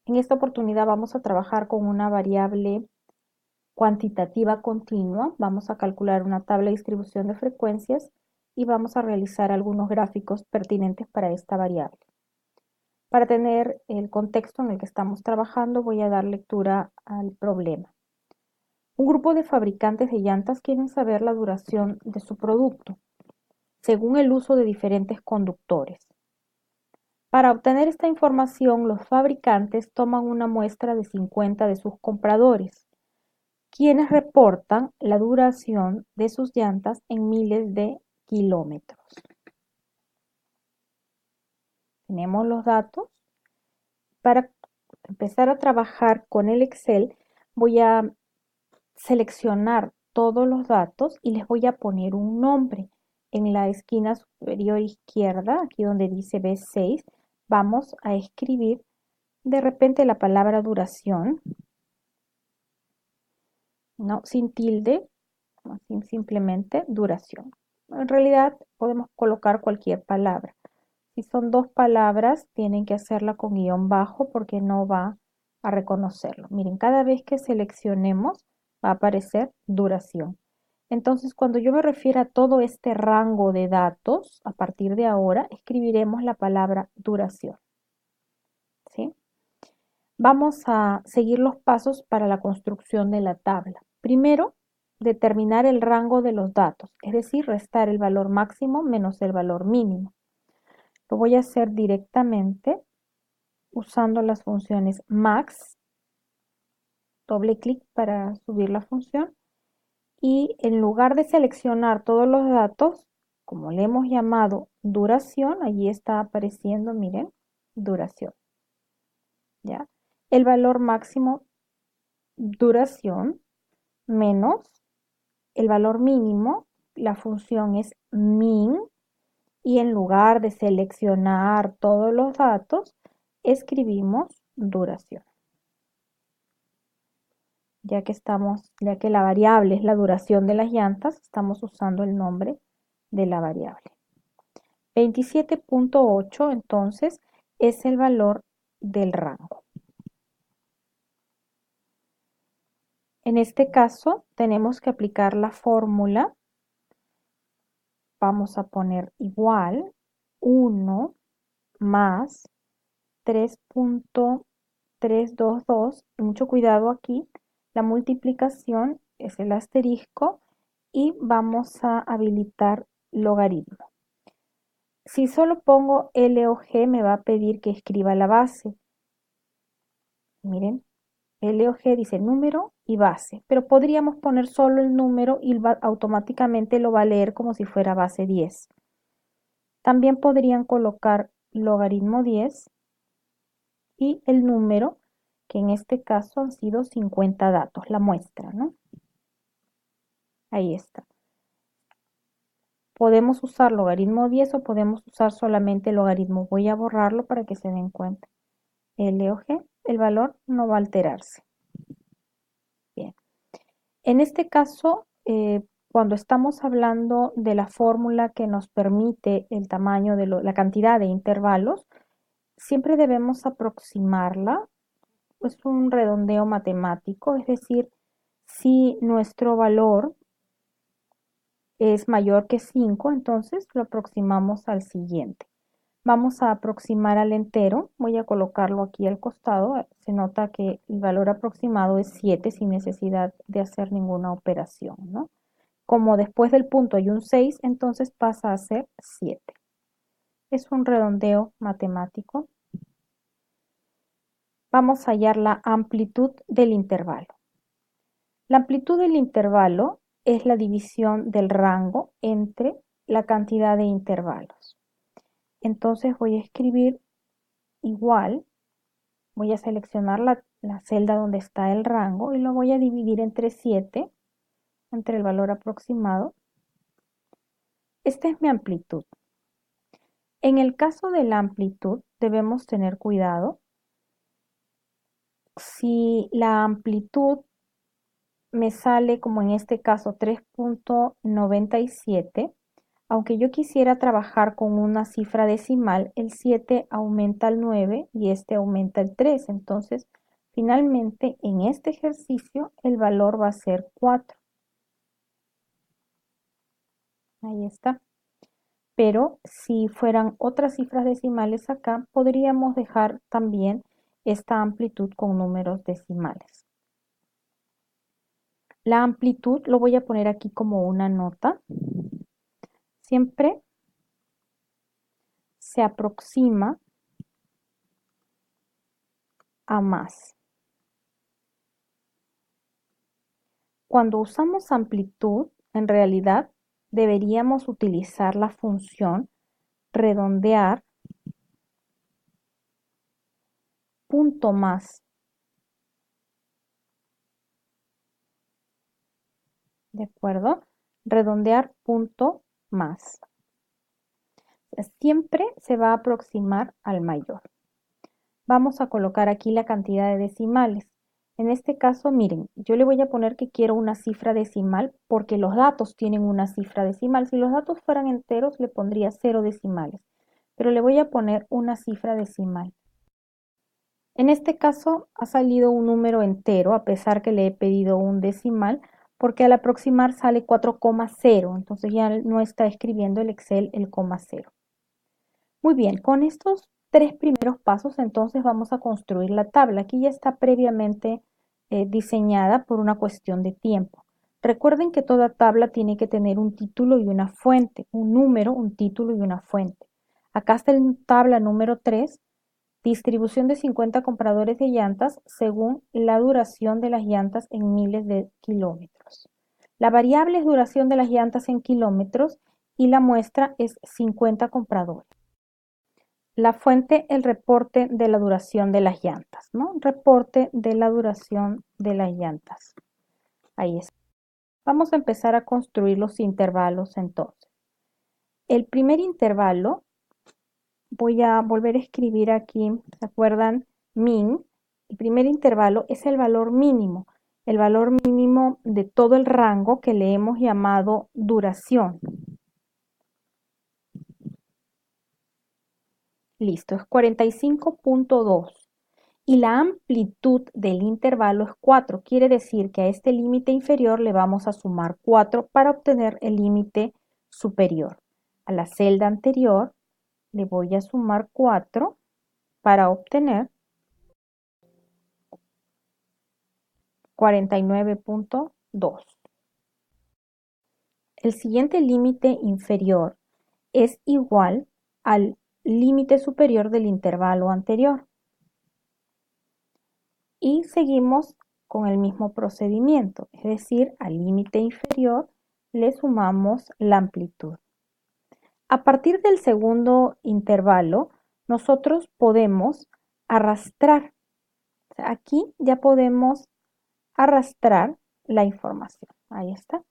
En esta oportunidad vamos a trabajar con una variable cuantitativa continua. Vamos a calcular una tabla de distribución de frecuencias y vamos a realizar algunos gráficos pertinentes para esta variable. Para tener el contexto en el que estamos trabajando, voy a dar lectura al problema. Un grupo de fabricantes de llantas quieren saber la duración de su producto, según el uso de diferentes conductores. Para obtener esta información, los fabricantes toman una muestra de 50 de sus compradores, quienes reportan la duración de sus llantas en miles de kilómetros. Tenemos los datos. Para empezar a trabajar con el Excel, voy a seleccionar todos los datos y les voy a poner un nombre. En la esquina superior izquierda, aquí donde dice B6, vamos a escribir de repente la palabra duración, ¿no? Sin tilde, simplemente duración. En realidad podemos colocar cualquier palabra. Si son dos palabras, tienen que hacerla con guión bajo porque no va a reconocerlo. Miren, cada vez que seleccionemos va a aparecer duración. Entonces, cuando yo me refiero a todo este rango de datos, a partir de ahora escribiremos la palabra duración. ¿Sí? Vamos a seguir los pasos para la construcción de la tabla. Primero, determinar el rango de los datos, es decir, restar el valor máximo menos el valor mínimo. Lo voy a hacer directamente usando las funciones max, doble clic para subir la función, y en lugar de seleccionar todos los datos, como le hemos llamado duración, allí está apareciendo, miren, duración. ¿Ya? El valor máximo duración menos el valor mínimo, la función es min, y en lugar de seleccionar todos los datos, escribimos duración. Ya que la variable es la duración de las llantas, estamos usando el nombre de la variable. 27.8 entonces es el valor del rango. En este caso tenemos que aplicar la fórmula. Vamos a poner igual 1 más 3.322. Mucho cuidado aquí. La multiplicación es el asterisco y vamos a habilitar logaritmo. Si solo pongo L o G me va a pedir que escriba la base. Miren, L o G dice número y base, pero podríamos poner solo el número y automáticamente lo va a leer como si fuera base 10. También podrían colocar logaritmo 10 y el número, que en este caso han sido 50 datos, la muestra, ¿no? Ahí está. Podemos usar logaritmo 10 o podemos usar solamente logaritmo. Voy a borrarlo para que se den cuenta. L o G, el valor no va a alterarse. Bien. En este caso, cuando estamos hablando de la fórmula que nos permite el tamaño de la cantidad de intervalos, siempre debemos aproximarla. Es un redondeo matemático, es decir, si nuestro valor es mayor que 5, entonces lo aproximamos al siguiente. Vamos a aproximar al entero, voy a colocarlo aquí al costado, se nota que el valor aproximado es 7 sin necesidad de hacer ninguna operación, ¿no? Como después del punto hay un 6, entonces pasa a ser 7. Es un redondeo matemático. Vamos a hallar la amplitud del intervalo. La amplitud del intervalo es la división del rango entre la cantidad de intervalos. Entonces voy a escribir igual, voy a seleccionar la celda donde está el rango y lo voy a dividir entre 7, entre el valor aproximado. Esta es mi amplitud. En el caso de la amplitud debemos tener cuidado. Si la amplitud me sale como en este caso 3.97, aunque yo quisiera trabajar con una cifra decimal, el 7 aumenta al 9 y este aumenta al 3. Entonces, finalmente, en este ejercicio, el valor va a ser 4. Ahí está. Pero si fueran otras cifras decimales acá, podríamos dejar también esta amplitud con números decimales. La amplitud lo voy a poner aquí como una nota. Siempre se aproxima a más. Cuando usamos amplitud, en realidad deberíamos utilizar la función redondear punto más. ¿De acuerdo? Redondear punto más. Siempre se va a aproximar al mayor. Vamos a colocar aquí la cantidad de decimales. En este caso, miren, yo le voy a poner que quiero una cifra decimal porque los datos tienen una cifra decimal. Si los datos fueran enteros, le pondría 0 decimales, pero le voy a poner una cifra decimal. En este caso ha salido un número entero, a pesar que le he pedido un decimal, porque al aproximar sale 4,0, entonces ya no está escribiendo el Excel el coma cero. Muy bien, con estos 3 primeros pasos entonces vamos a construir la tabla. Aquí ya está previamente diseñada por una cuestión de tiempo. Recuerden que toda tabla tiene que tener un título y una fuente, un número, un título y una fuente. Acá está la tabla número 3, distribución de 50 compradores de llantas según la duración de las llantas en miles de kilómetros. La variable es duración de las llantas en kilómetros y la muestra es 50 compradores. La fuente, el reporte de la duración de las llantas, ¿no? Reporte de la duración de las llantas. Ahí está. Vamos a empezar a construir los intervalos entonces. El primer intervalo, voy a volver a escribir aquí, ¿se acuerdan? Min. El primer intervalo es el valor mínimo de todo el rango que le hemos llamado duración. Listo, es 45,2. Y la amplitud del intervalo es 4. Quiere decir que a este límite inferior le vamos a sumar 4 para obtener el límite superior. A la celda anterior le voy a sumar 4 para obtener 49,2. El siguiente límite inferior es igual al límite superior del intervalo anterior. Y seguimos con el mismo procedimiento, es decir, al límite inferior le sumamos la amplitud. A partir del segundo intervalo, nosotros podemos arrastrar. Aquí ya podemos arrastrar la información. Ahí está.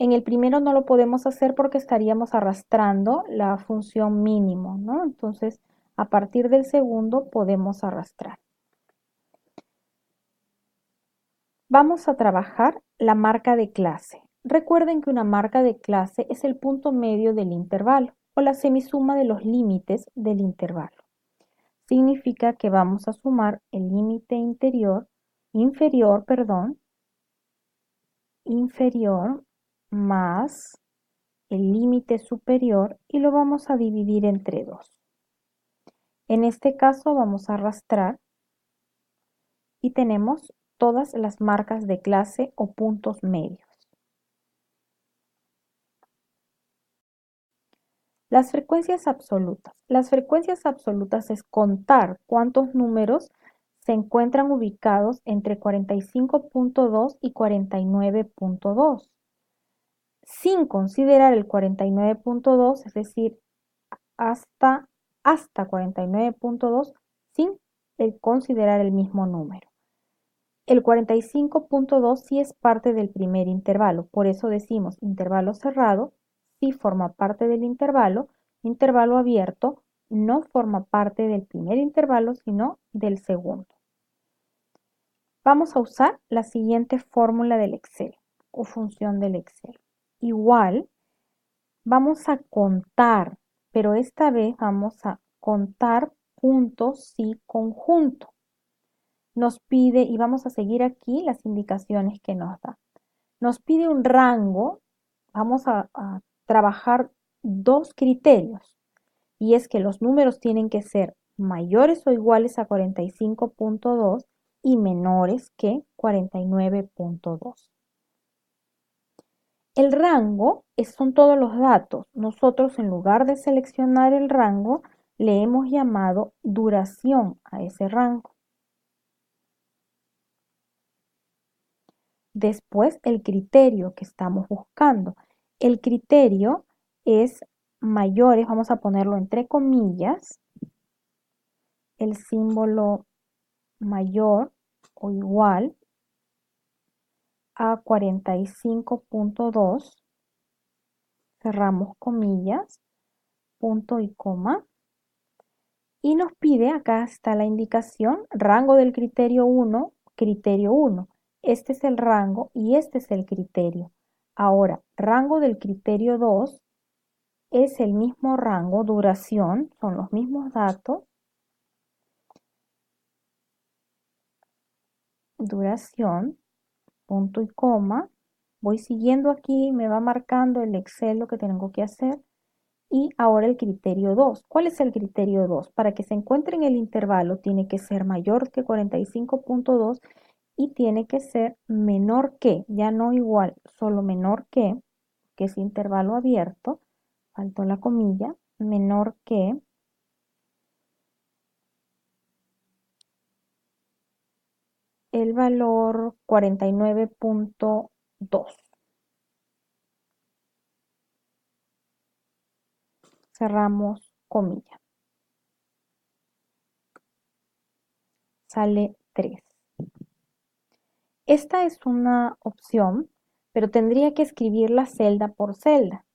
En el primero no lo podemos hacer porque estaríamos arrastrando la función mínimo, ¿no? Entonces, a partir del segundo podemos arrastrar. Vamos a trabajar la marca de clase. Recuerden que una marca de clase es el punto medio del intervalo o la semisuma de los límites del intervalo. Significa que vamos a sumar el límite inferior más el límite superior y lo vamos a dividir entre 2. En este caso vamos a arrastrar y tenemos todas las marcas de clase o puntos medios. Las frecuencias absolutas. Las frecuencias absolutas es contar cuántos números se encuentran ubicados entre 45,2 y 49,2, sin considerar el 49,2, es decir, hasta 49,2, sin considerar el mismo número. El 45,2 sí es parte del primer intervalo, por eso decimos intervalo cerrado, sí forma parte del intervalo abierto no forma parte del primer intervalo, sino del segundo. Vamos a usar la siguiente fórmula del Excel o función del Excel. Igual Vamos a contar, pero esta vez vamos a contar puntos y conjunto. Nos pide, y vamos a seguir aquí las indicaciones que nos da. Nos pide un rango, vamos a trabajar dos criterios, y es que los números tienen que ser mayores o iguales a 45.2 y menores que 49.2. El rango son todos los datos. Nosotros, en lugar de seleccionar el rango, le hemos llamado duración a ese rango. Después, el criterio que estamos buscando. El criterio es mayores, vamos a ponerlo entre comillas, el símbolo mayor o igual a 45.2, cerramos comillas, punto y coma, y nos pide, acá está la indicación, rango del criterio 1, criterio 1. Este es el rango y este es el criterio. Ahora, rango del criterio 2 es el mismo rango, duración, son los mismos datos, duración, punto y coma. Voy siguiendo aquí, me va marcando el Excel lo que tengo que hacer. Y ahora el criterio 2. ¿Cuál es el criterio 2? Para que se encuentre en el intervalo tiene que ser mayor que 45.2 y tiene que ser menor que, ya no igual, solo menor que es intervalo abierto, faltó la comilla, menor que el valor 49.2. Cerramos comilla. Sale 3. Esta es una opción, pero tendría que escribirla celda por celda,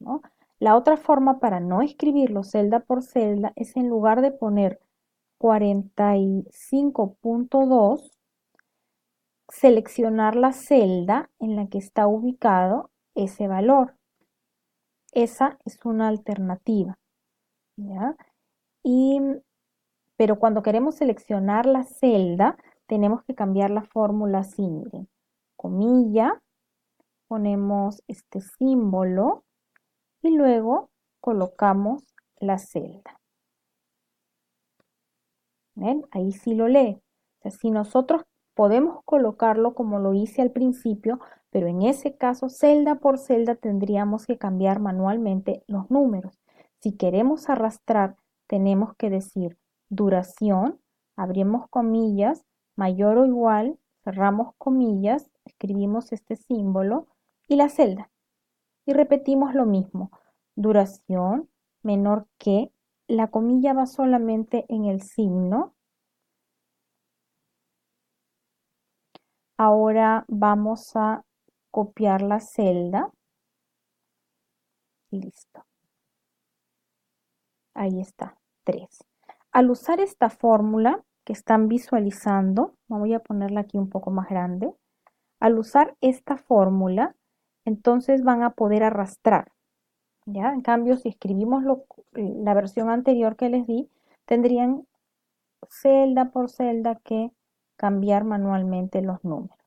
¿no? La otra forma para no escribirlo celda por celda es, en lugar de poner 45.2, seleccionar la celda en la que está ubicado ese valor. Esa es una alternativa, ¿ya? Pero cuando queremos seleccionar la celda, tenemos que cambiar la fórmula así, miren. Comilla, ponemos este símbolo y luego colocamos la celda. ¿Ven? Ahí sí lo lee. O sea, si nosotros podemos colocarlo como lo hice al principio, pero en ese caso, celda por celda, tendríamos que cambiar manualmente los números. Si queremos arrastrar, tenemos que decir duración, abrimos comillas, mayor o igual, cerramos comillas, escribimos este símbolo y la celda. Y repetimos lo mismo. Duración menor que, la comilla va solamente en el signo. Ahora vamos a copiar la celda. Y listo. Ahí está, 3. Al usar esta fórmula que están visualizando, voy a ponerla aquí un poco más grande. Al usar esta fórmula, entonces van a poder arrastrar. ¿Ya? En cambio, si escribimos la versión anterior que les di, tendrían celda por celda que cambiar manualmente los números.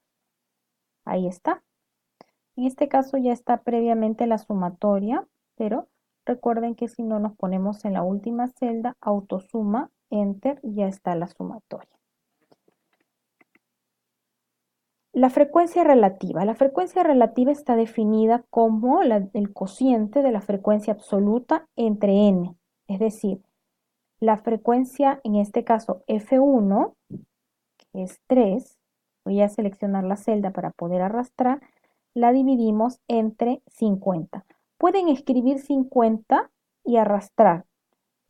Ahí está. En este caso ya está previamente la sumatoria, pero recuerden que si no nos ponemos en la última celda, autosuma, enter, y ya está la sumatoria. La frecuencia relativa. La frecuencia relativa está definida como el cociente de la frecuencia absoluta entre n, es decir, la frecuencia, en este caso F1, que es 3, voy a seleccionar la celda para poder arrastrar, la dividimos entre 50. Pueden escribir 50 y arrastrar.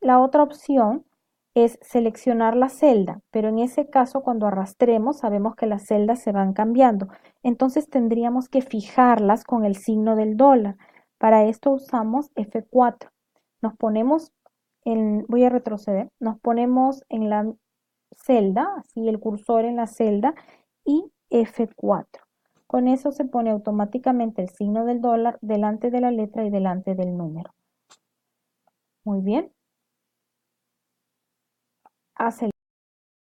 La otra opción es seleccionar la celda, pero en ese caso, cuando arrastremos, sabemos que las celdas se van cambiando. Entonces tendríamos que fijarlas con el signo del dólar. Para esto usamos F4. Nos ponemos voy a retroceder, nos ponemos en la celda, así el cursor en la celda, y F4. Con eso se pone automáticamente el signo del dólar delante de la letra y delante del número. Muy bien. Hace